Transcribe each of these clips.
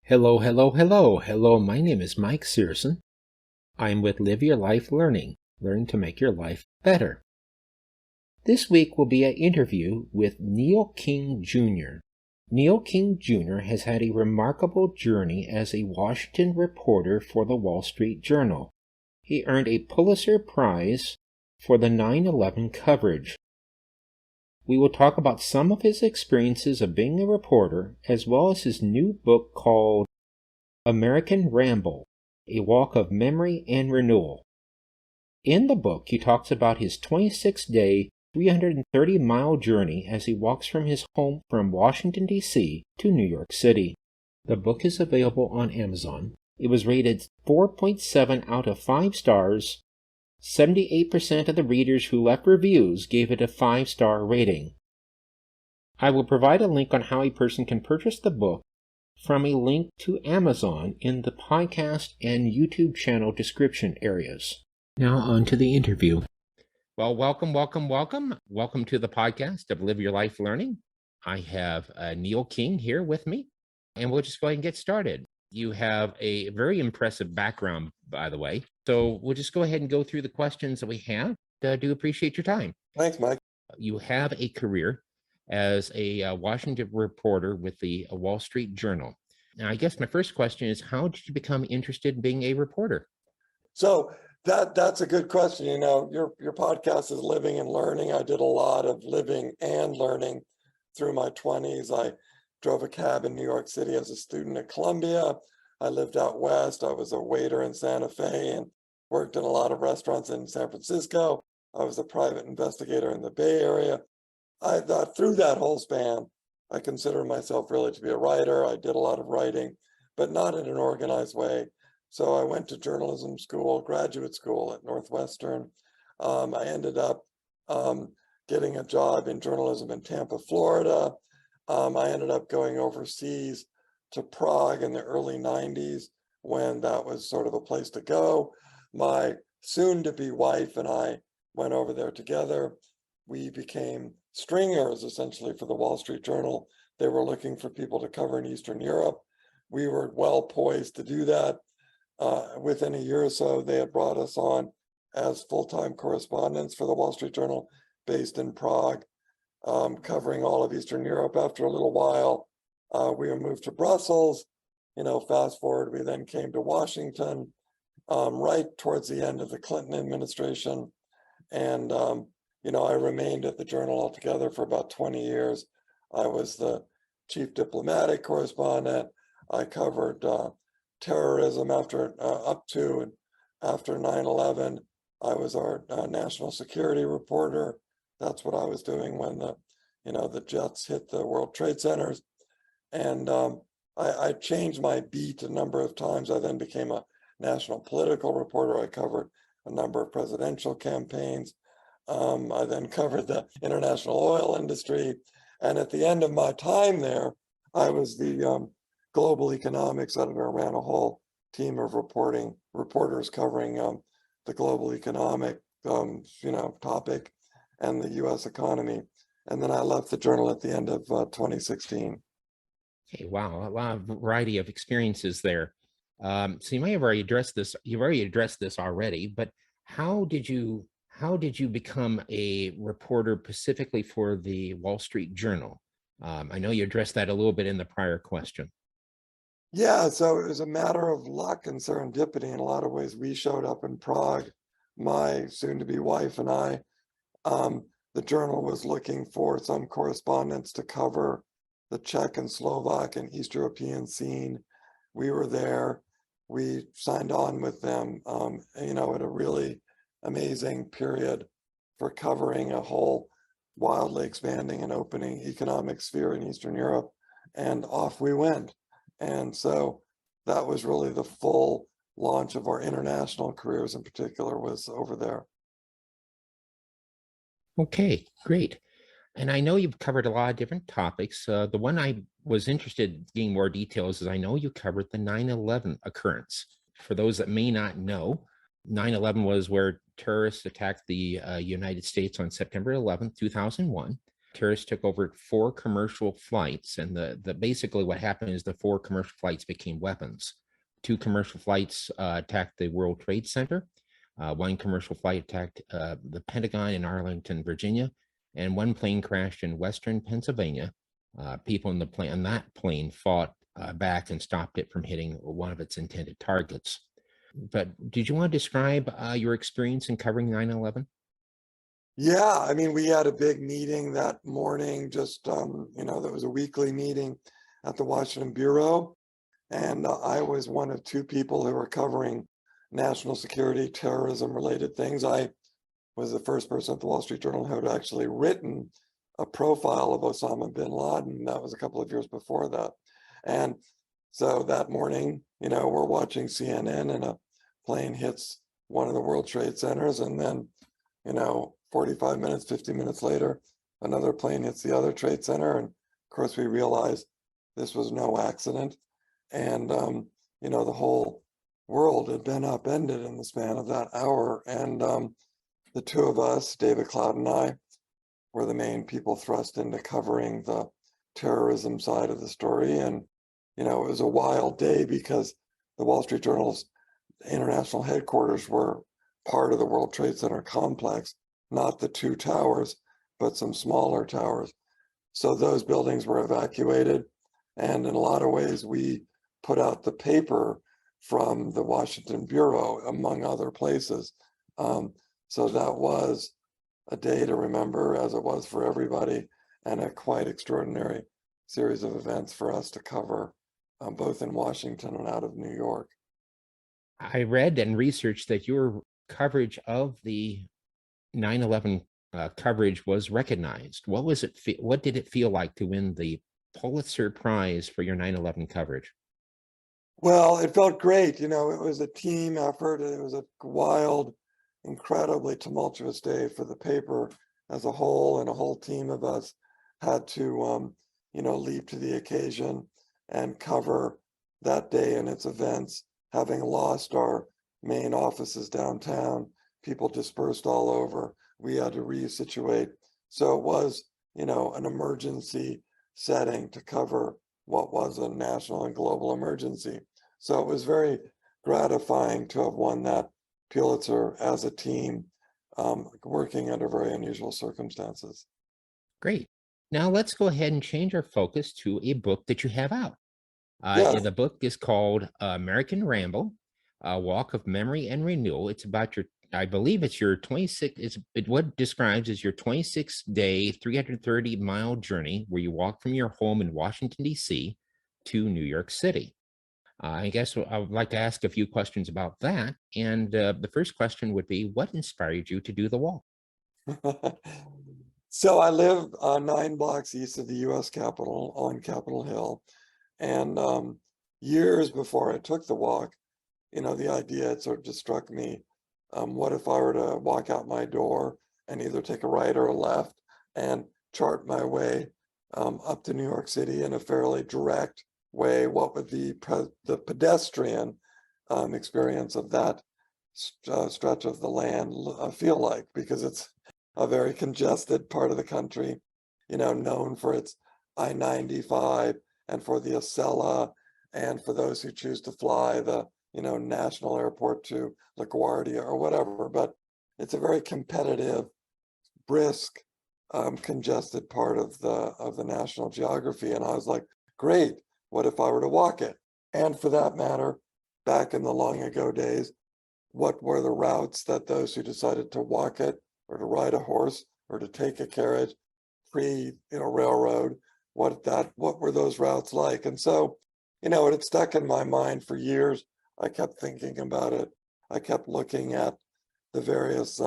Hello, hello, hello. Hello, my name is Mike Searson. I'm with Live Your Life Learning, learning to make your life better. This week will be an interview with Neil King Jr. Neil King Jr. has had a remarkable journey as a Washington reporter for the Wall Street Journal. He earned a Pulitzer Prize for the 9/11 coverage. We will talk about some of his experiences of being a reporter, as well as his new book called American Ramble, A Walk of Memory and Renewal. In the book, he talks about his 26-day, 330-mile journey as he walks from his home from Washington, D.C. to New York City. The book is available on Amazon. It was rated 4.7 out of 5 stars. 78% of the readers who left reviews gave it a 5-star rating. I will provide a link on how a person can purchase the book from a link to Amazon in the podcast and YouTube channel description areas. Now on to the interview. Well, welcome to the podcast of Live Your Life Learning. I have Neil King here with me, and we'll just go ahead and get started. You have a very impressive background, by the way. So we'll just go ahead and go through the questions that we have. I do appreciate your time. Thanks, Mike. You have a career as a Washington reporter with the Wall Street Journal. Now, I guess my first question is, how did you become interested in being a reporter? So that's a good question. You know, your podcast is Living and Learning. I did a lot of living and learning through my 20s. I drove a cab in New York City as a student at Columbia. I lived out west. I was a waiter in Santa Fe and worked in a lot of restaurants in San Francisco. I was a private investigator in the Bay Area. I thought through that whole span, I consider myself really to be a writer. I did a lot of writing, but not in an organized way. So I went to journalism school, graduate school at Northwestern. I ended up getting a job in journalism in Tampa, Florida. I ended up going overseas to Prague in the early 90s when that was sort of a place to go. My soon-to-be wife and I went over there together. We became stringers essentially for the Wall Street Journal. They were looking for people to cover in Eastern Europe. We were well poised to do that. Within a year or so, they had brought us on as full-time correspondents for the Wall Street Journal based in Prague, covering all of Eastern Europe. After a little while, we were moved to Brussels. You know, fast forward, we then came to Washington right towards the end of the Clinton administration. And, you know, I remained at the Journal altogether for about 20 years. I was the chief diplomatic correspondent. I covered terrorism up to and after 9/11. I was our national security reporter. That's what I was doing when the jets hit the World Trade Centers. And I changed my beat a number of times. I then became a national political reporter. I covered a number of presidential campaigns. I then covered the international oil industry. And at the end of my time there, I was the global economics editor, ran a whole team of reporters covering the global economic topic and the U.S. economy. And then I left the Journal at the end of 2016. Okay, wow, a lot of variety of experiences there. So you may have already addressed this. You've already addressed this already, but how did you become a reporter specifically for the Wall Street Journal? I know you addressed that a little bit in the prior question. Yeah, so it was a matter of luck and serendipity in a lot of ways. We showed up in Prague, my soon-to-be wife and I. The Journal was looking for some correspondents to cover the Czech and Slovak and East European scene. We were there. We signed on with them, at a really amazing period for covering a whole wildly expanding and opening economic sphere in Eastern Europe. And off we went. And so that was really the full launch of our international careers in particular was over there. Okay, great. And I know you've covered a lot of different topics. The one I was interested in getting more details is I know you covered the 9/11 occurrence. For those that may not know, 9/11 was where terrorists attacked the United States on September 11th, 2001. Terrorists took over 4 commercial flights, and the basically what happened is the 4 commercial flights became weapons. 2 commercial flights attacked the World Trade Center. 1 commercial flight attacked the Pentagon in Arlington, Virginia, and 1 plane crashed in Western Pennsylvania. People in the plane on that plane fought back and stopped it from hitting one of its intended targets. But did you want to describe your experience in covering 9/11? Yeah, I mean, we had a big meeting that morning, just, there was a weekly meeting at the Washington Bureau. And I was one of 2 people who were covering national security, terrorism related things. I was the first person at the Wall Street Journal who had actually written a profile of Osama bin Laden. That was a couple of years before that. And so that morning, we're watching CNN and a plane hits one of the World Trade Centers. And then, 45 minutes, 50 minutes later, another plane hits the other trade center. And of course, we realized this was no accident. And, the whole world had been upended in the span of that hour. And the 2 of us, David Cloud and I, were the main people thrust into covering the terrorism side of the story. And, it was a wild day because the Wall Street Journal's international headquarters were part of the World Trade Center complex, not the 2 towers, but some smaller towers. So those buildings were evacuated. And in a lot of ways, we put out the paper from the Washington Bureau, among other places. So that was a day to remember, as it was for everybody, and a quite extraordinary series of events for us to cover, both in Washington and out of New York. I read and researched that your coverage of the 9/11 coverage was recognized. What did it feel like to win the Pulitzer Prize for your 9/11 coverage? Well, it felt great. It was a team effort. It was a wild, incredibly tumultuous day for the paper as a whole, and a whole team of us had to, leap to the occasion and cover that day and its events. Having lost our main offices downtown, people dispersed all over. We had to resituate. So it was, an emergency setting to cover what was a national and global emergency. So it was very gratifying to have won that Pulitzer as a team, working under very unusual circumstances. Great. Now let's go ahead and change our focus to a book that you have out. Yes, The book is called American Ramble, A Walk of Memory and Renewal. It's about I believe it's your 26, what it describes as your 26-day, 330-mile journey where you walk from your home in Washington, D.C. to New York City. I guess I would like to ask a few questions about that. And the first question would be, what inspired you to do the walk? So I live 9 blocks east of the US Capitol on Capitol Hill. And years before I took the walk, the idea had sort of just struck me. What if I were to walk out my door and either take a right or a left and chart my way up to New York City in a fairly direct way? What would the pedestrian experience of that stretch of the land feel like? Because it's a very congested part of the country, known for its I-95 and for the Acela, and for those who choose to fly the, national airport to LaGuardia or whatever. But it's a very competitive, brisk, congested part of the national geography. And I was like, great, what if I were to walk it? And for that matter, back in the long ago days, what were the routes that those who decided to walk it or to ride a horse or to take a carriage pre, railroad, what were those routes like? And so, it had stuck in my mind for years. I kept thinking about it. I kept looking at the various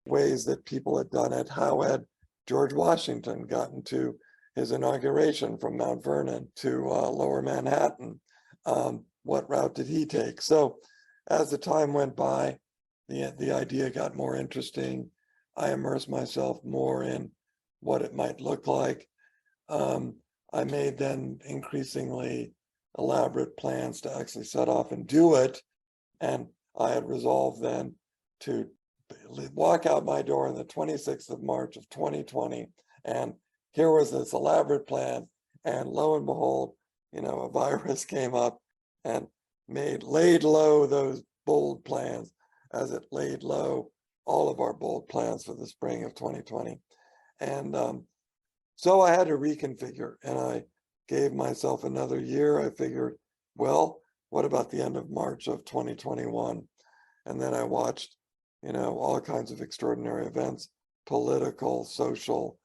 ways that people had done it. How had George Washington gotten to his inauguration from Mount Vernon to Lower Manhattan? What route did he take? So as the time went by, the idea got more interesting. I immersed myself more in what it might look like. I made then increasingly elaborate plans to actually set off and do it. And I had resolved then to walk out my door on the 26th of March of 2020 and here was this elaborate plan, and lo and behold, a virus came up and laid low those bold plans, as it laid low all of our bold plans for the spring of 2020. And so I had to reconfigure, and I gave myself another year. I figured, well, what about the end of March of 2021? And then I watched, all kinds of extraordinary events, political, social,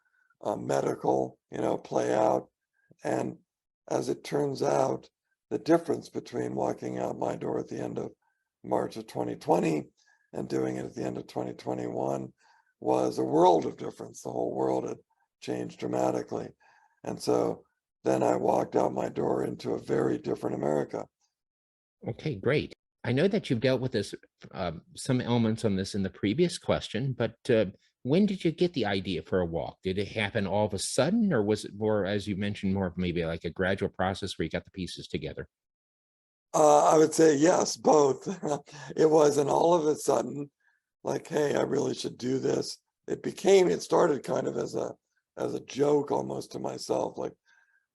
medical, play out. And as it turns out, the difference between walking out my door at the end of March of 2020 and doing it at the end of 2021 was a world of difference. The whole world had changed dramatically. And so then I walked out my door into a very different America. Okay, great. I know that you've dealt with this, some elements on this in the previous question, but when did you get the idea for a walk? Did it happen all of a sudden, or was it more, as you mentioned, more of maybe like a gradual process where you got the pieces together? I would say yes, both. It wasn't all of a sudden like, hey, I really should do this. It started kind of as a joke almost to myself, like,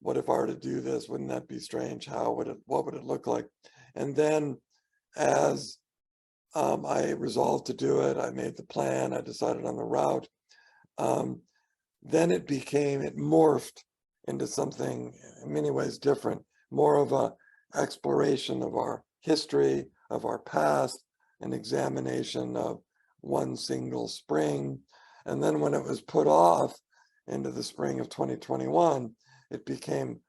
what if I were to do this? Wouldn't that be strange? What would it look like? And then as I resolved to do it, I made the plan, I decided on the route. Then it morphed into something in many ways different, more of a exploration of our history, of our past, an examination of one single spring. And then when it was put off into the spring of 2021, it became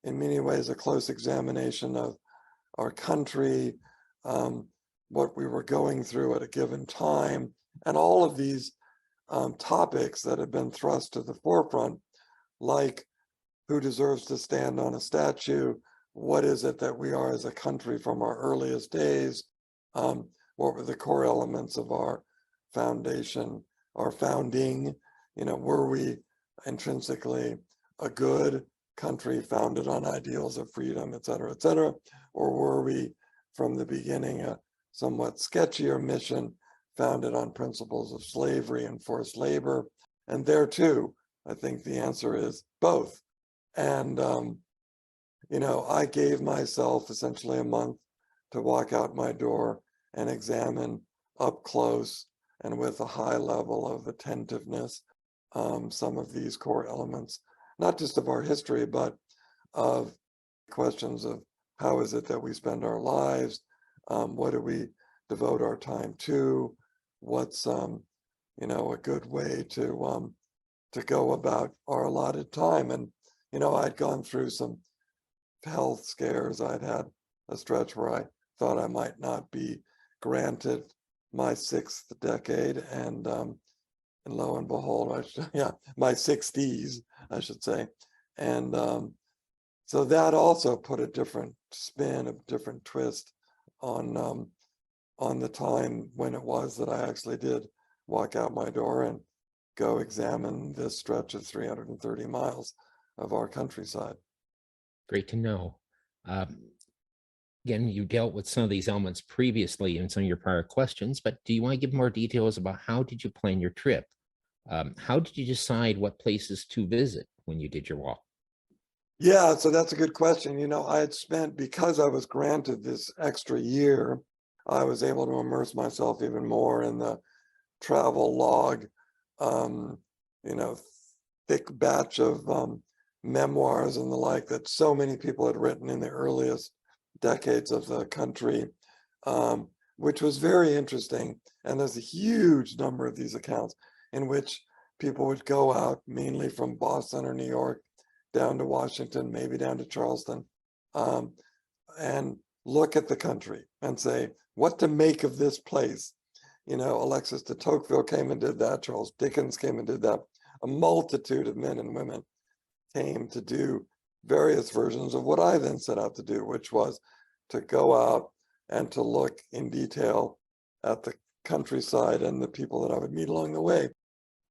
in many ways a close examination of our country, what we were going through at a given time, and all of these topics that have been thrust to the forefront, like who deserves to stand on a statue, what is it that we are as a country from our earliest days, what were the core elements of our foundation, our founding, were we intrinsically a good country founded on ideals of freedom, et cetera, or were we from the beginning a somewhat sketchier mission founded on principles of slavery and forced labor? And there too, I think the answer is both. And, I gave myself essentially a month to walk out my door and examine up close and with a high level of attentiveness some of these core elements, not just of our history, but of questions of how is it that we spend our lives, what do we devote our time to, what's a good way to go about our allotted time. And I'd gone through some health scares. I'd had a stretch where I thought I might not be granted my sixth decade, and lo and behold, my 60s, I should say. And so that also put a different spin, a different twist on the time when it was that I actually did walk out my door and go examine this stretch of 330 miles of our countryside. Great to know. Again, you dealt with some of these elements previously in some of your prior questions, but do you want to give more details about how did you plan your trip? How did you decide what places to visit when you did your walk? Yeah, so that's a good question. I had spent, because I was granted this extra year, I was able to immerse myself even more in the travel log, thick batch of memoirs and the like that so many people had written in the earliest decades of the country, which was very interesting. And there's a huge number of these accounts in which people would go out, mainly from Boston or New York, down to Washington, maybe down to Charleston, and look at the country and say, what to make of this place. Alexis de Tocqueville came and did that. Charles Dickens came and did that. A multitude of men and women came to do various versions of what I then set out to do, which was to go out and to look in detail at the countryside and the people that I would meet along the way.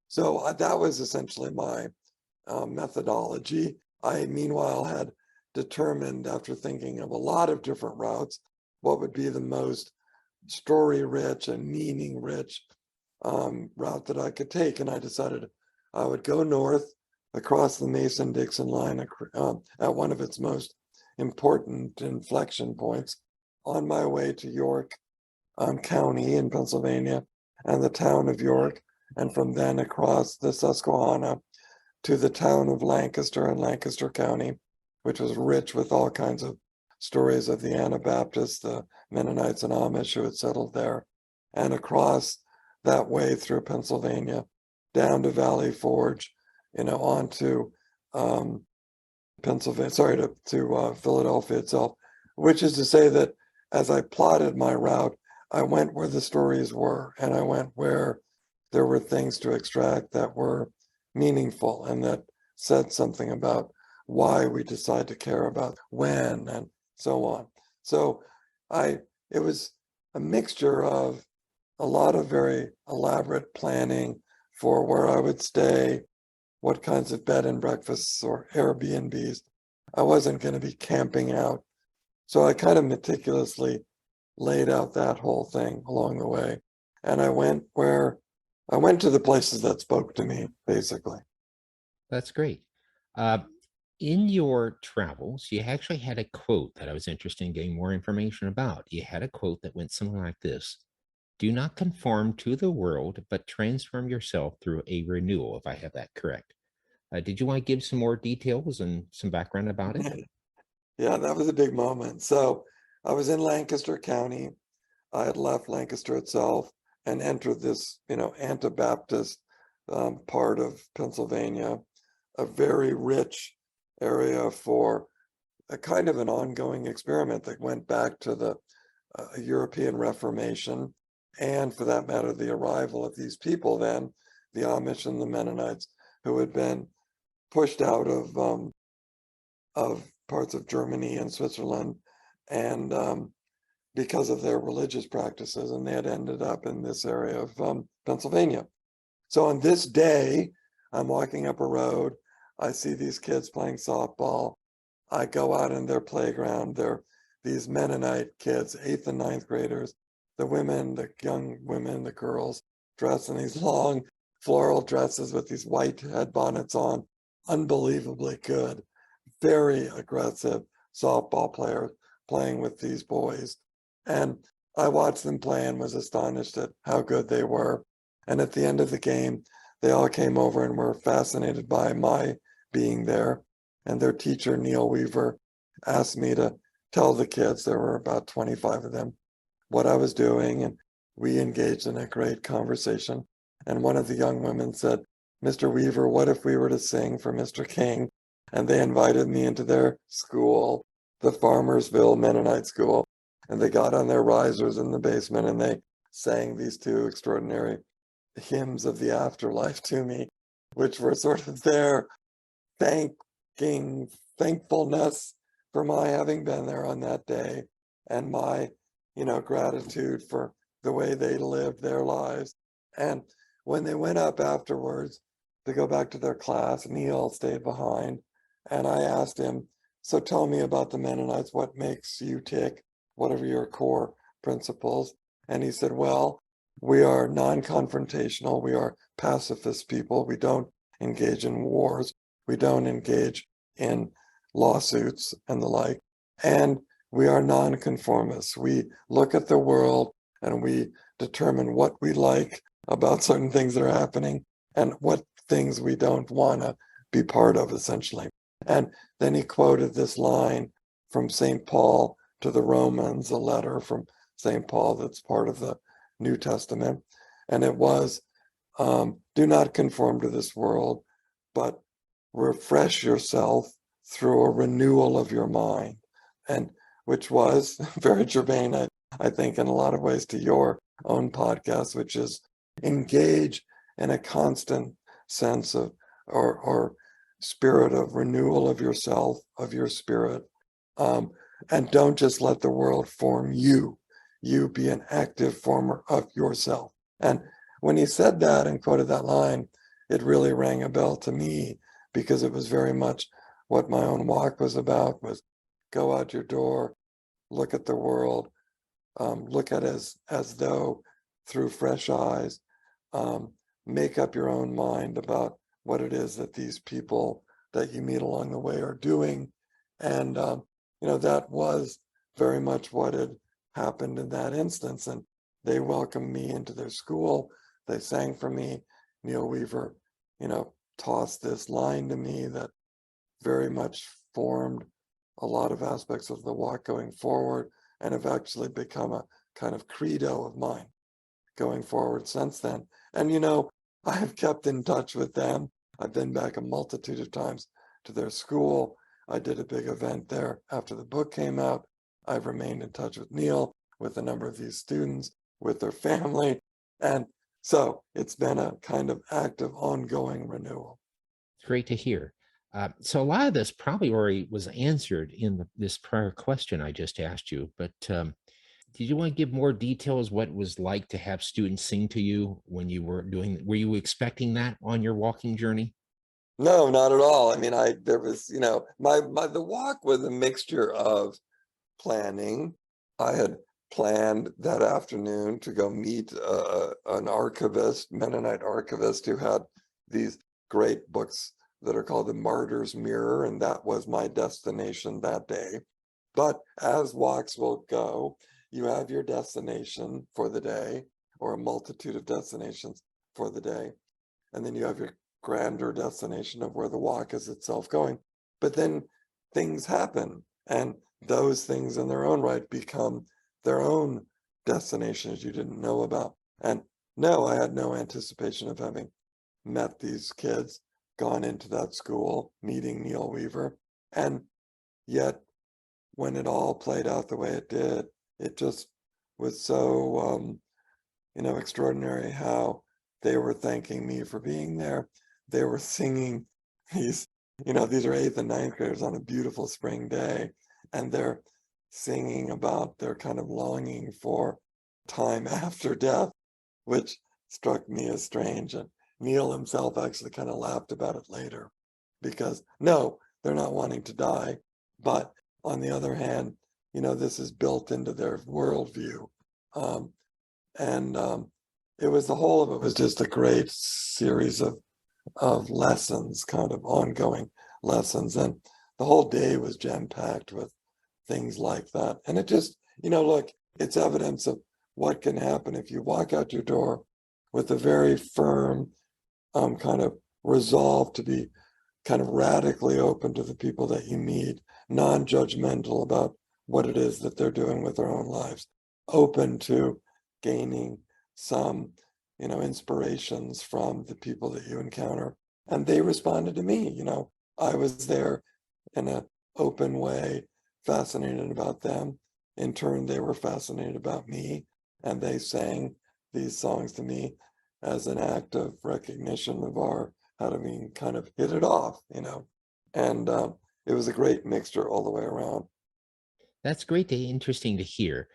So that was essentially my methodology. I, meanwhile, had determined, after thinking of a lot of different routes, what would be the most story-rich and meaning-rich route that I could take. And I decided I would go north across the Mason-Dixon line at one of its most important inflection points on my way to York County in Pennsylvania and the town of York, and from then across the Susquehanna to the town of Lancaster in Lancaster County, which was rich with all kinds of stories of the Anabaptists, the Mennonites and Amish who had settled there, and across that way through Pennsylvania, down to Valley Forge, on to Philadelphia itself, which is to say that as I plotted my route, I went where the stories were, and I went where there were things to extract that were meaningful and that said something about why we decide to care about when and so on. So it was a mixture of a lot of very elaborate planning for where I would stay, what kinds of bed and breakfasts or Airbnbs. I wasn't going to be camping out. So I kind of meticulously laid out that whole thing along the way. And I went to the places that spoke to me, basically. That's great. Uh, in your travels, you actually had a quote that I was interested in getting more information about. You had a quote that went something like this: "Do not conform to the world, but transform yourself through a renewal," if I have that correct. Did you want to give some more details and some background about it? Yeah, that was a big moment. So I was in Lancaster County. I had left Lancaster itself and entered this, Anabaptist part of Pennsylvania, a very rich area for a kind of an ongoing experiment that went back to the European Reformation, and for that matter, the arrival of these people then, the Amish and the Mennonites, who had been pushed out of parts of Germany and Switzerland, and because of their religious practices, and they had ended up in this area of Pennsylvania. So on this day, I'm walking up a road. I see these kids playing softball. I go out in their playground. They're these Mennonite kids, 8th and 9th graders. The women, the young women, the girls, dressed in these long floral dresses with these white head bonnets on. Unbelievably good, very aggressive softball players playing with these boys. And I watched them play and was astonished at how good they were. And at the end of the game, they all came over and were fascinated by my being there. And their teacher, Neil Weaver, asked me to tell the kids, there were about 25 of them, what I was doing. And we engaged in a great conversation. And one of the young women said, "Mr. Weaver, what if we were to sing for Mr. King?" And they invited me into their school, the Farmersville Mennonite School. And they got on their risers in the basement and they sang these two extraordinary hymns of the afterlife to me, which were sort of their thankfulness for my having been there on that day, and my, gratitude for the way they lived their lives. And when they went up afterwards to go back to their class, Neil stayed behind, and I asked him, "So tell me about the Mennonites. What makes you tick? What are your core principles?" And he said, "Well, we are non-confrontational. We are pacifist people. We don't engage in wars. We don't engage in lawsuits and the like. And we are nonconformists. We look at the world and we determine what we like about certain things that are happening and what things we don't want to be part of, essentially." And then he quoted this line from St. Paul to the Romans, a letter from St. Paul that's part of the New Testament. And it was, "Do not conform to this world, but refresh yourself through a renewal of your mind." And which was very germane, I think, in a lot of ways to your own podcast, which is engage in a constant sense of or spirit of renewal of yourself, of your spirit. And don't just let the world form you. You be an active former of yourself. And when he said that and quoted that line, it really rang a bell to me, because it was very much what my own walk was about, was go out your door, look at the world, look at it as though through fresh eyes, make up your own mind about what it is that these people that you meet along the way are doing. And, that was very much what had happened in that instance. And they welcomed me into their school. They sang for me. Neil Weaver, tossed this line to me that very much formed a lot of aspects of the walk going forward and have actually become a kind of credo of mine going forward since then. And, I have kept in touch with them. I've been back a multitude of times to their school. I did a big event there after the book came out. I've remained in touch with Neil, with a number of these students, with their family. And so it's been a kind of active, ongoing renewal. It's great to hear. So a lot of this probably already was answered in this prior question I just asked you, but did you want to give more details what it was like to have students sing to you when you were you expecting that on your walking journey? No, not at all. I mean, there was, the walk was a mixture of planning. I had planned that afternoon to go meet an archivist, Mennonite archivist, who had these great books that are called The Martyr's Mirror, and that was my destination that day. But as walks will go, you have your destination for the day, or a multitude of destinations for the day, and then you have your grander destination of where the walk is itself going. But then things happen, and those things in their own right become their own destinations you didn't know about. And no, I had no anticipation of having met these kids, gone into that school, meeting Neil Weaver. And yet, when it all played out the way it did, it just was so, extraordinary how they were thanking me for being there. They were singing these, these are eighth and ninth graders on a beautiful spring day, and they're singing about their kind of longing for time after death, which struck me as strange. And Neil himself actually kind of laughed about it later because no, they're not wanting to die. But on the other hand, this is built into their worldview. And it was the whole of it was just a great series of lessons, kind of ongoing lessons. And the whole day was jam-packed with things like that. And it just, look, it's evidence of what can happen if you walk out your door with a very firm kind of resolve to be kind of radically open to the people that you meet, non-judgmental about what it is that they're doing with their own lives, open to gaining some, inspirations from the people that you encounter. And they responded to me, I was there in an open way, fascinated about them. In turn, they were fascinated about me, and they sang these songs to me as an act of recognition of our having kind of hit it off, and it was a great mixture all the way around. That's great to interesting to hear.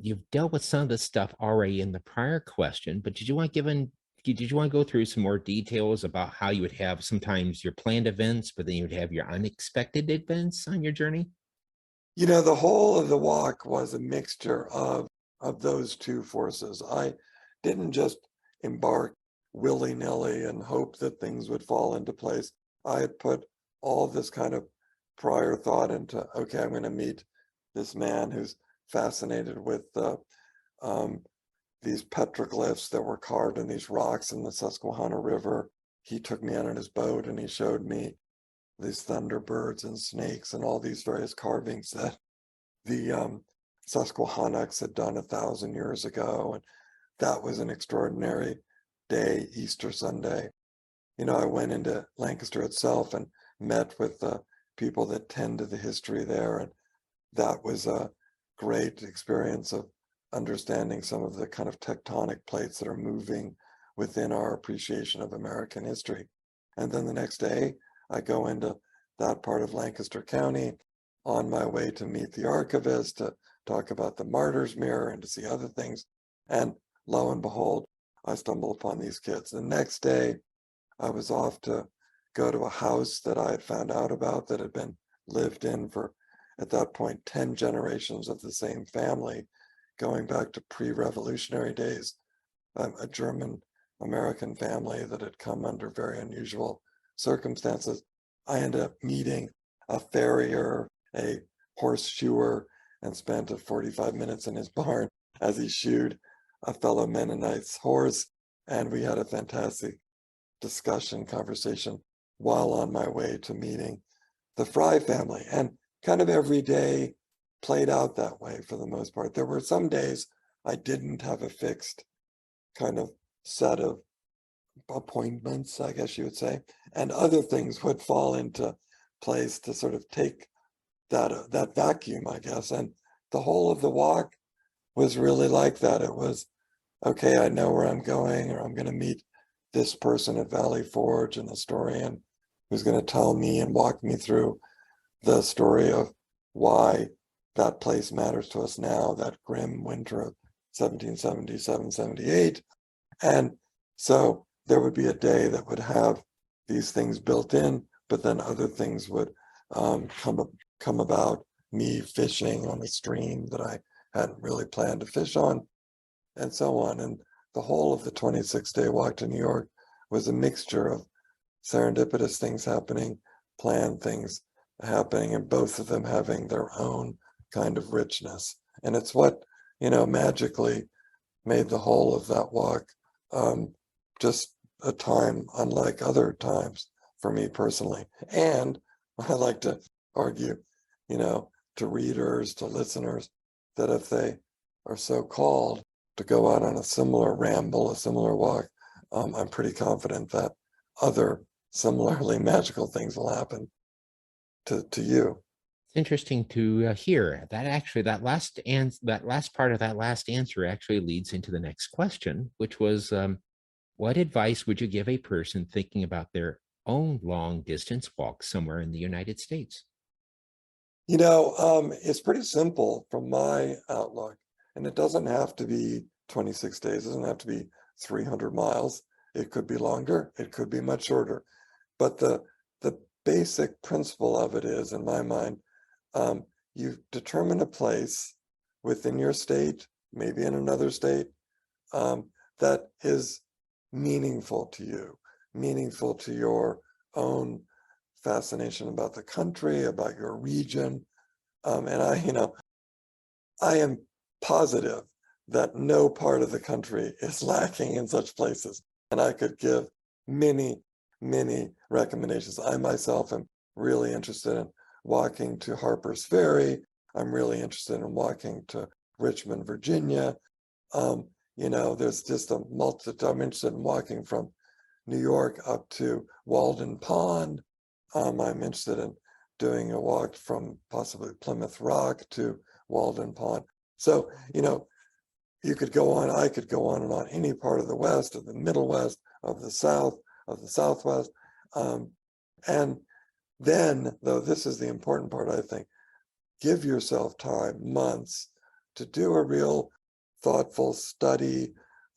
You've dealt with some of this stuff already in the prior question, but did you want to go through some more details about how you would have sometimes your planned events, but then you would have your unexpected events on your journey? The whole of the walk was a mixture of those two forces. I didn't just embark willy-nilly and hope that things would fall into place. I had put all this kind of prior thought into, okay, I'm going to meet this man who's fascinated with these petroglyphs that were carved in these rocks in the Susquehanna River. He took me out on his boat and he showed me these thunderbirds and snakes and all these various carvings that the Susquehannocks had done 1,000 years ago. And that was an extraordinary day, Easter Sunday. I went into Lancaster itself and met with the people that tend to the history there. And that was a great experience of understanding some of the kind of tectonic plates that are moving within our appreciation of American history. And then the next day, I go into that part of Lancaster County on my way to meet the archivist, to talk about the Martyr's Mirror and to see other things. And lo and behold, I stumble upon these kids. The next day, I was off to go to a house that I had found out about that had been lived in for, at that point, 10 generations of the same family, going back to pre-revolutionary days. A German American family that had come under very unusual circumstances. I ended up meeting a farrier, a horseshoer, and spent 45 minutes in his barn as he shoed a fellow Mennonite's horse. And we had a fantastic conversation while on my way to meeting the Fry family. And kind of every day played out that way for the most part. There were some days I didn't have a fixed kind of set of appointments, I guess you would say, and other things would fall into place to sort of take that vacuum, I guess. And the whole of the walk was really like that. It was, okay, I know where I'm going, or I'm going to meet this person at Valley Forge, an historian who's going to tell me and walk me through the story of why that place matters to us now, that grim winter of 1777, 78. And so there would be a day that would have these things built in, but then other things would come about, me fishing on a stream that I hadn't really planned to fish on, and so on. And the whole of the 26-day walk to New York was a mixture of serendipitous things happening, planned things happening, and both of them having their own kind of richness. And it's what, magically made the whole of that walk just a time unlike other times for me personally. And I like to argue, to readers, to listeners, that if they are so called to go out on a similar ramble, a similar walk, I'm pretty confident that other similarly magical things will happen to you. It's interesting to hear that. Actually, that last part of that last answer actually leads into the next question, which was, what advice would you give a person thinking about their own long distance walk somewhere in the United States? It's pretty simple from my outlook, and it doesn't have to be 26 days. It doesn't have to be 300 miles. It could be longer. It could be much shorter. But the basic principle of it is, in my mind, you determine a place within your state, maybe in another state, that is meaningful to you, meaningful to your own fascination about the country, about your region. And I am positive that no part of the country is lacking in such places. And I could give many, many recommendations. I myself am really interested in walking to Harper's Ferry. I'm really interested in walking to Richmond, Virginia. There's just a multitude. I'm interested in walking from New York up to Walden Pond. I'm interested in doing a walk from possibly Plymouth Rock to Walden Pond. So, you could go on, I could go on and on, any part of the West, of the Middle West, of the South, of the Southwest. And then, though, this is the important part, I think, give yourself time, months, to do a real thoughtful study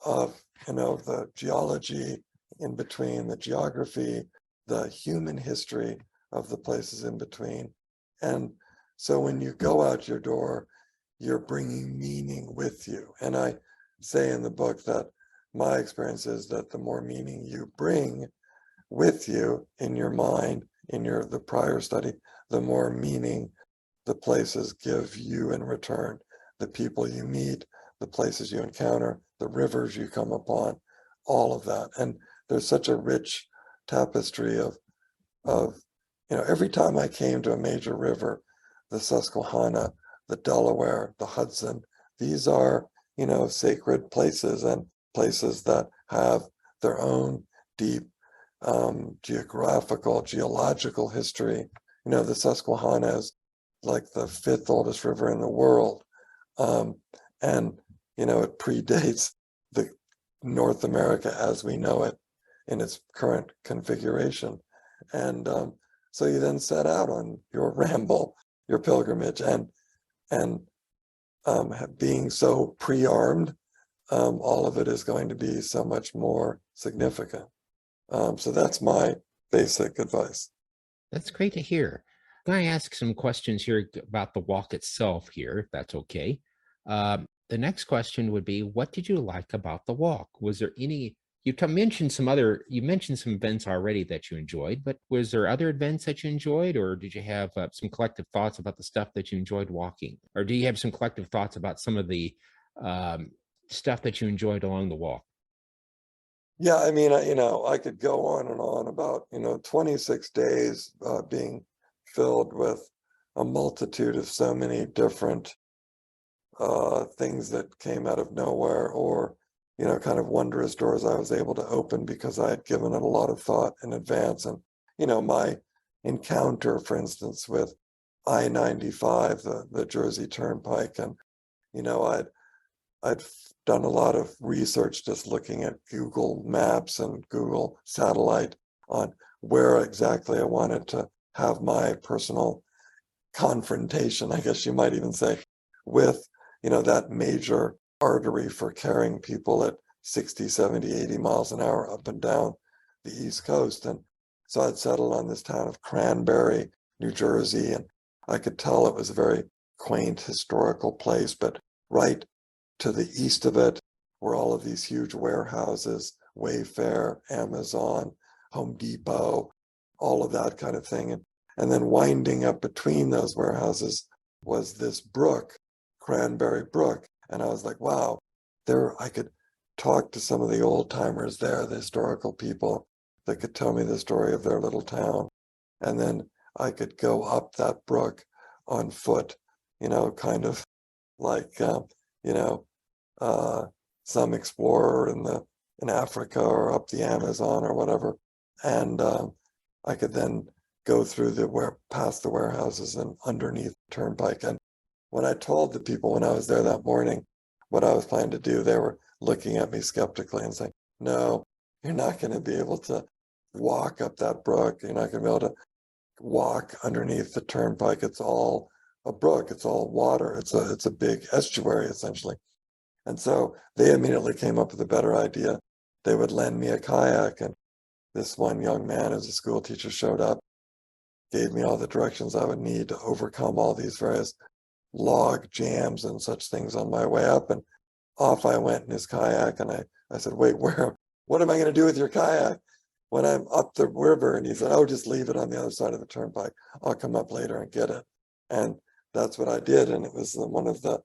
of, the geology in between, the geography, the human history of the places in between. And so when you go out your door, you're bringing meaning with you. And I say in the book that my experience is that the more meaning you bring with you in your mind, in the prior study, the more meaning the places give you in return, the people you meet, the places you encounter, the rivers you come upon, all of that. And there's such a rich tapestry of every time I came to a major river, the Susquehanna, the Delaware, the Hudson, these are, sacred places, and places that have their own deep geological history. The Susquehanna is like the 5th oldest river in the world. And, it predates the North America as we know it in its current configuration. And so you then set out on your ramble, your pilgrimage, and being so pre-armed, all of it is going to be so much more significant. So that's my basic advice. That's great to hear. I'm going to ask some questions here about the walk itself here, if that's okay. The next question would be, what did you like about the walk? Was there any, you mentioned some events already that you enjoyed, but was there other events that you enjoyed, or did you have some collective thoughts about the stuff that you enjoyed walking? Or do you have some collective thoughts about some of the um, stuff that you enjoyed along the walk? Yeah, I mean, I could go on and on about, 26 days being filled with a multitude of so many different things that came out of nowhere, or, kind of wondrous doors I was able to open because I had given it a lot of thought in advance. And, my encounter, for instance, with I-95, the Jersey Turnpike, and, you know, I'd I'd done a lot of research just looking at Google Maps and Google Satellite on where exactly I wanted to have my personal confrontation, I guess you might even say, with, that major artery for carrying people at 60, 70, 80 miles an hour up and down the East Coast. And so I'd settled on this town of Cranberry, New Jersey, and I could tell it was a very quaint historical place, but right to the east of it were all of these huge warehouses, Wayfair, Amazon, Home Depot, all of that kind of thing. And then winding up between those warehouses was this brook, Cranberry Brook. And I was like, wow, there I could talk to some of the old timers there, the historical people that could tell me the story of their little town. And then I could go up that brook on foot, kind of like, you know, some explorer in Africa or up the Amazon or whatever. And I could then go through past the warehouses and underneath the turnpike. And when I told the people when I was there that morning what I was planning to do, they were looking at me skeptically and saying, no, you're not going to be able to walk up that brook. You're not going to be able to walk underneath the turnpike. It's all a brook. It's all water. It's a big estuary, essentially. And so they immediately came up with a better idea. They would lend me a kayak. And this one young man, as a school teacher, showed up, gave me all the directions I would need to overcome all these various log jams and such things on my way up. And off I went in his kayak. And I said, wait, what am I going to do with your kayak when I'm up the river? And he said, oh, just leave it on the other side of the turnpike. I'll come up later and get it. And that's what I did. And it was one of the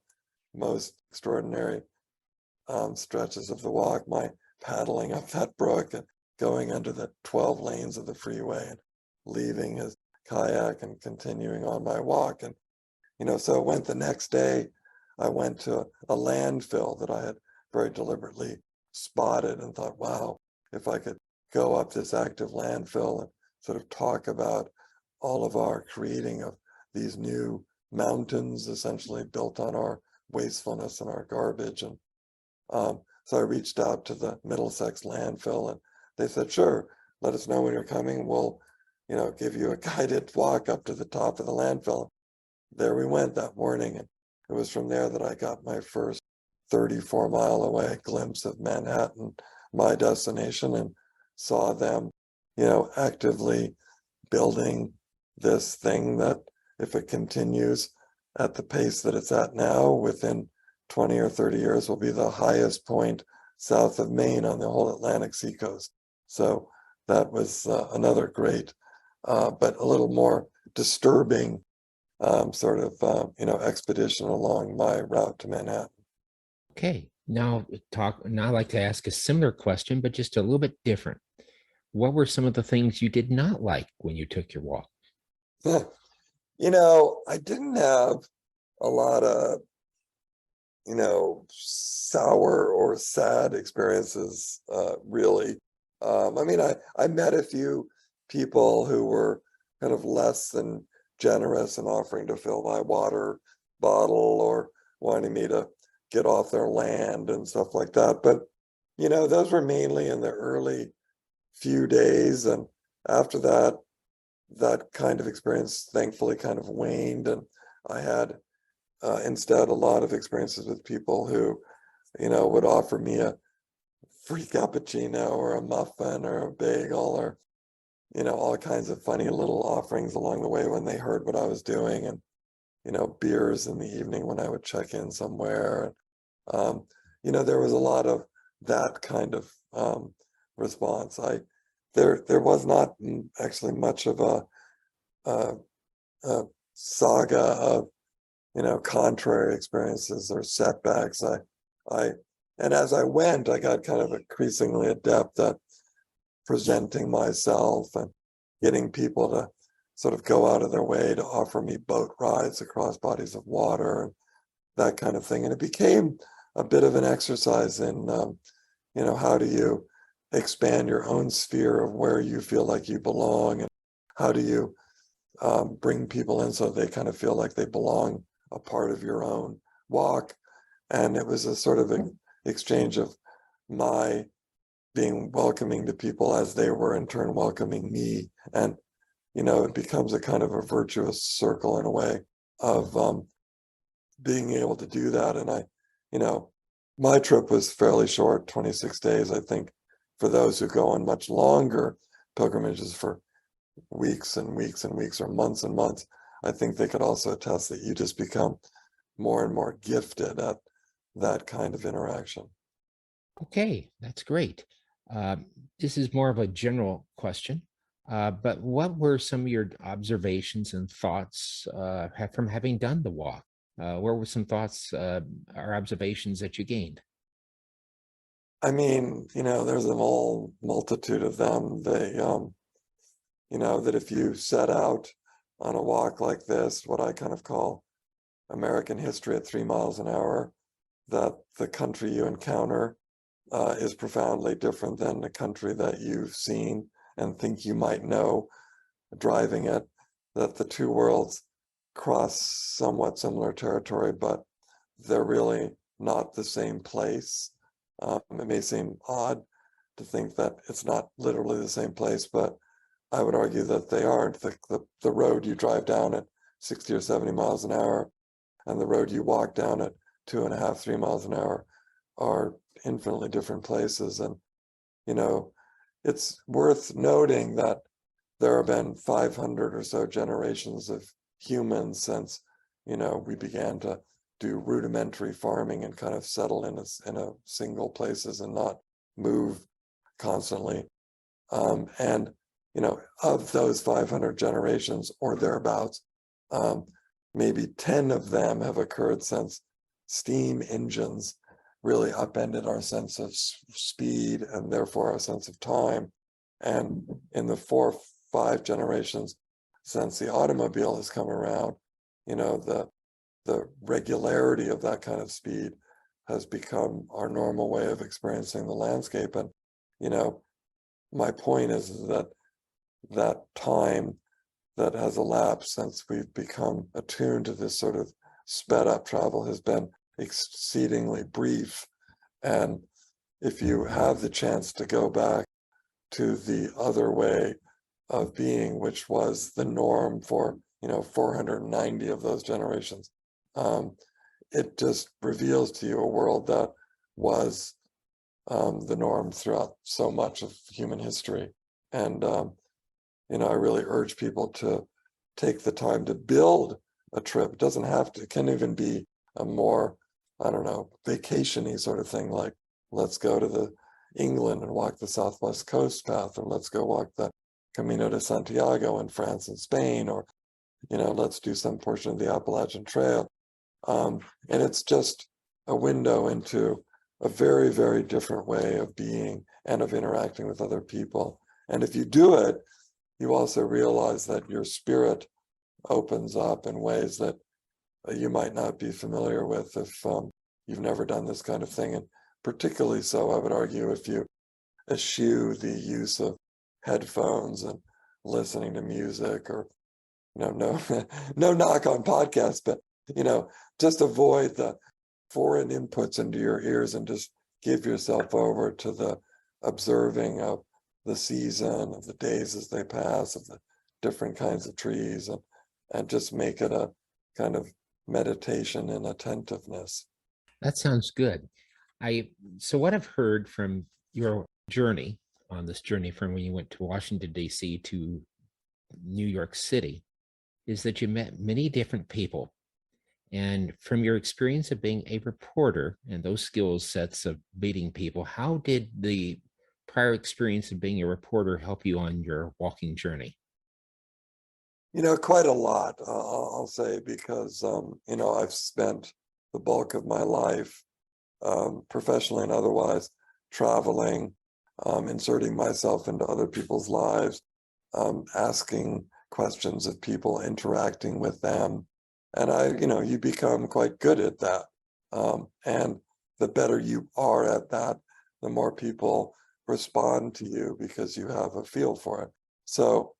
most extraordinary stretches of the walk, my paddling up that brook and going under the 12 lanes of the freeway and leaving his kayak and continuing on my walk. And, so I went the next day, I went to a landfill that I had very deliberately spotted and thought, wow, if I could go up this active landfill and sort of talk about all of our creating of these new mountains essentially built on our wastefulness and our garbage. And so I reached out to the Middlesex landfill and they said, sure, let us know when you're coming. We'll, give you a guided walk up to the top of the landfill. There we went that morning. And it was from there that I got my first 34-mile away glimpse of Manhattan, my destination, and saw them, actively building this thing that if it continues at the pace that it's at now, within 20 or 30 years will be the highest point south of Maine on the whole Atlantic seacoast. So that was another great, but a little more disturbing sort of, expedition along my route to Manhattan. Okay, now I'd like to ask a similar question, but just a little bit different. What were some of the things you did not like when you took your walk? I didn't have a lot of, sour or sad experiences, really. I met a few people who were kind of less than generous in offering to fill my water bottle or wanting me to get off their land and stuff like that. But, those were mainly in the early few days. And after that, that kind of experience thankfully kind of waned. And I had instead a lot of experiences with people who, would offer me a free cappuccino or a muffin or a bagel or, all kinds of funny little offerings along the way when they heard what I was doing, and, beers in the evening when I would check in somewhere. There was a lot of that kind of response. There was not actually much of a, a saga of, contrary experiences or setbacks. And as I went, I got kind of increasingly adept at presenting myself and getting people to sort of go out of their way to offer me boat rides across bodies of water and that kind of thing. And it became a bit of an exercise in, how do you expand your own sphere of where you feel like you belong, and how do you bring people in so they kind of feel like they belong a part of your own walk. And it was a sort of an exchange of my being welcoming to people as they were in turn welcoming me. And, it becomes a kind of a virtuous circle in a way of being able to do that. And my trip was fairly short, 26 days. I think for those who go on much longer pilgrimages for weeks and weeks and weeks or months and months, I think they could also attest that you just become more and more gifted at that kind of interaction. Okay, that's great. Uh, this is more of a general question, but what were some of your observations and thoughts from having done the walk? What were some thoughts or observations that you gained? I mean, there's a whole multitude of them. That if you set out on a walk like this, what I kind of call American history at 3 miles an hour, that the country you encounter is profoundly different than the country that you've seen and think you might know driving it, that the two worlds cross somewhat similar territory, but they're really not the same place. It may seem odd to think that it's not literally the same place, but I would argue that they aren't. The road you drive down at 60 or 70 miles an hour and the road you walk down at 2.5, 3 miles an hour are infinitely different places. And, it's worth noting that there have been 500 or so generations of humans since, we began to do rudimentary farming and kind of settle in a single places and not move constantly. And, of those 500 generations or thereabouts, maybe 10 of them have occurred since steam engines really upended our sense of speed and therefore our sense of time. And in the 4 or 5 generations since the automobile has come around, the regularity of that kind of speed has become our normal way of experiencing the landscape. And, my point is that time that has elapsed since we've become attuned to this sort of sped up travel has been exceedingly brief. And if you have the chance to go back to the other way of being, which was the norm for 490 of those generations, it just reveals to you a world that was the norm throughout so much of human history. And I really urge people to take the time to build a trip. It doesn't have to, it can even be a more, I don't know, vacation-y sort of thing, like let's go to the England and walk the Southwest Coast path, or let's go walk the Camino de Santiago in France and Spain, or let's do some portion of the Appalachian Trail. And it's just a window into a very, very different way of being and of interacting with other people. And if you do it, you also realize that your spirit opens up in ways that you might not be familiar with if you've never done this kind of thing. And particularly so, I would argue, if you eschew the use of headphones and listening to music, or no no knock on podcasts, but just avoid the foreign inputs into your ears and just give yourself over to the observing of the season, of the days as they pass, of the different kinds of trees, and just make it a kind of meditation and attentiveness. That sounds good. So what I've heard from your journey on this journey from when you went to Washington, D.C. to New York City is that you met many different people. And from your experience of being a reporter and those skill sets of meeting people, how did the prior experience of being a reporter help you on your walking journey? Quite a lot, I'll say, because, I've spent the bulk of my life, professionally and otherwise, traveling, inserting myself into other people's lives, asking questions of people, interacting with them. And you become quite good at that. And the better you are at that, the more people respond to you because you have a feel for it. So,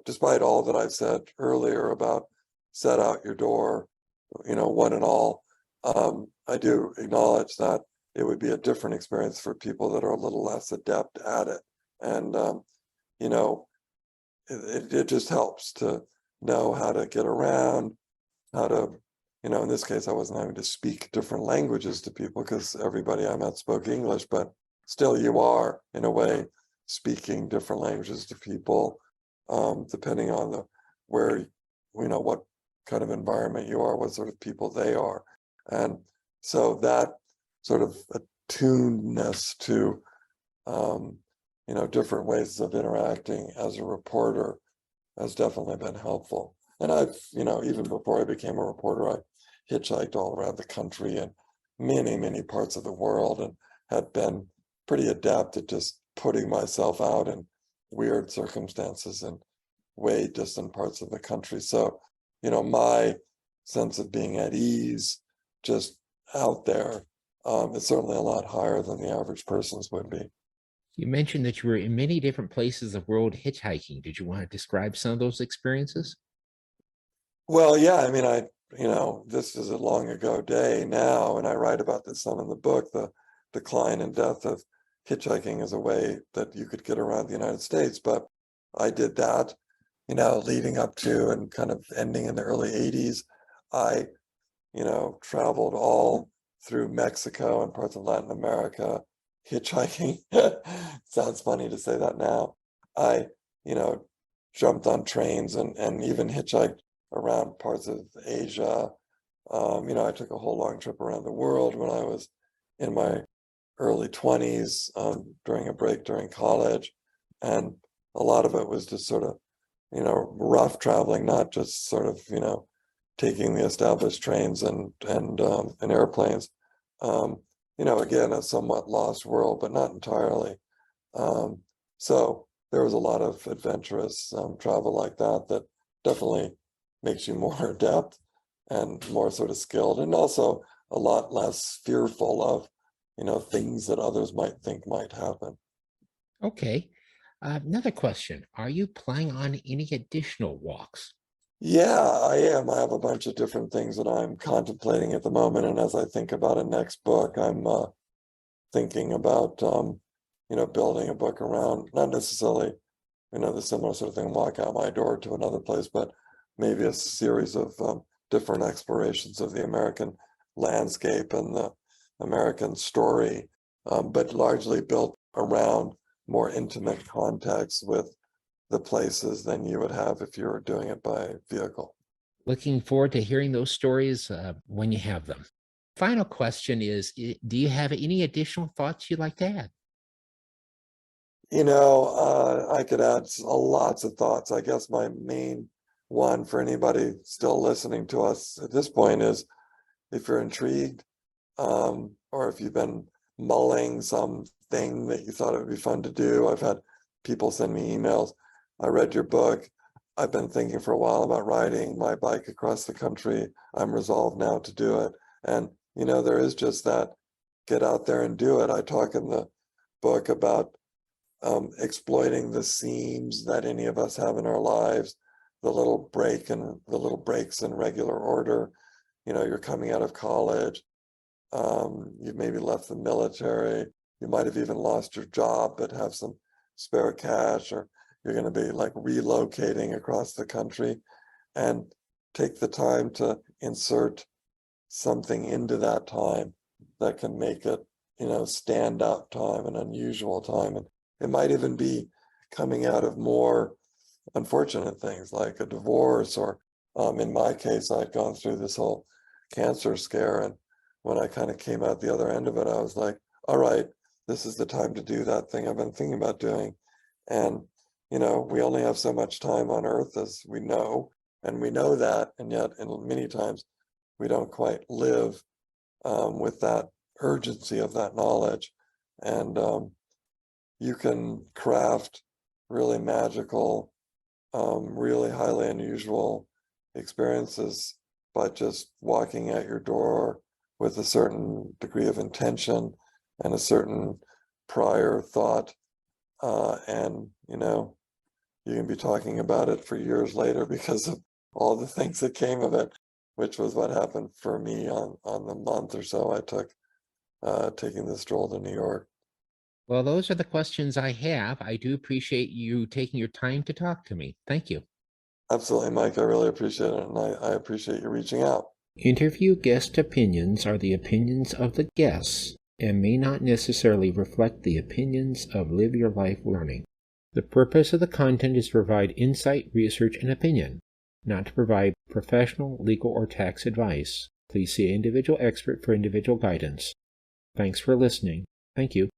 despite all that I've said earlier about set out your door, one and all, I do acknowledge that it would be a different experience for people that are a little less adept at it. And, you know, it just helps to know how to get around, how to, in this case, I wasn't having to speak different languages to people because everybody I met spoke English, but still you are, in a way, speaking different languages to people, depending on what kind of environment you are, what sort of people they are. And so that sort of attunedness to, different ways of interacting as a reporter has definitely been helpful. And I've, even before I became a reporter, I hitchhiked all around the country and many, many parts of the world, and had been pretty adept at just putting myself out in weird circumstances in way distant parts of the country. So, my sense of being at ease just out there is certainly a lot higher than the average person's would be. You mentioned that you were in many different places of world hitchhiking. Did you want to describe some of those experiences? Well, yeah, I mean, this is a long ago day now, and I write about this some in the book, the decline and death of hitchhiking as a way that you could get around the United States. But I did that, leading up to and kind of ending in the early 80s. I, traveled all through Mexico and parts of Latin America, hitchhiking. Sounds funny to say that now. I, you know, jumped on trains and even hitchhiked around parts of Asia. I took a whole long trip around the world when I was in my early 20s, during a break during college. And a lot of it was just sort of, rough traveling, not just sort of, taking the established trains and airplanes. Again, a somewhat lost world, but not entirely. So there was a lot of adventurous travel like that that definitely makes you more adept and more sort of skilled, and also a lot less fearful of, things that others might think might happen. Okay. Another question. Are you planning on any additional walks? Yeah, I am. I have a bunch of different things that I'm contemplating at the moment, and as I think about a next book, I'm thinking about, building a book around not necessarily, the similar sort of thing, walk out my door to another place, but maybe a series of different explorations of the American landscape and the American story, but largely built around more intimate context with the places than you would have if you were doing it by vehicle. Looking forward to hearing those stories when you have them. Final question is, do you have any additional thoughts you'd like to add? I could add lots of thoughts. I guess my main one for anybody still listening to us at this point is, if you're intrigued, or if you've been mulling something that you thought it would be fun to do. I've had people send me emails. I read your book. I've been thinking for a while about riding my bike across the country. I'm resolved now to do it. And, there is just that, get out there and do it. I talk in the book about exploiting the seams that any of us have in our lives, the little breaks in regular order. You're coming out of college, you've maybe left the military, you might have even lost your job but have some spare cash, or you're going to be like relocating across the country, and take the time to insert something into that time that can make it, stand out time, an unusual time. And it might even be coming out of more unfortunate things like a divorce, or in my case, I'd gone through this whole cancer scare, and when I kind of came out the other end of it, I was like, all right, this is the time to do that thing I've been thinking about doing. And, we only have so much time on Earth, as we know, and we know that, and yet, and many times, we don't quite live with that urgency of that knowledge. And you can craft really magical, really highly unusual experiences by just walking at your door with a certain degree of intention and a certain prior thought. And, you can be talking about it for years later because of all the things that came of it, which was what happened for me on the month or so I took taking this stroll to New York. Well, those are the questions I have. I do appreciate you taking your time to talk to me. Thank you. Absolutely, Mike. I really appreciate it, and I appreciate you reaching out. Interview guest opinions are the opinions of the guests and may not necessarily reflect the opinions of Live Your Life Learning. The purpose of the content is to provide insight, research, and opinion, not to provide professional, legal, or tax advice. Please see an individual expert for individual guidance. Thanks for listening. Thank you.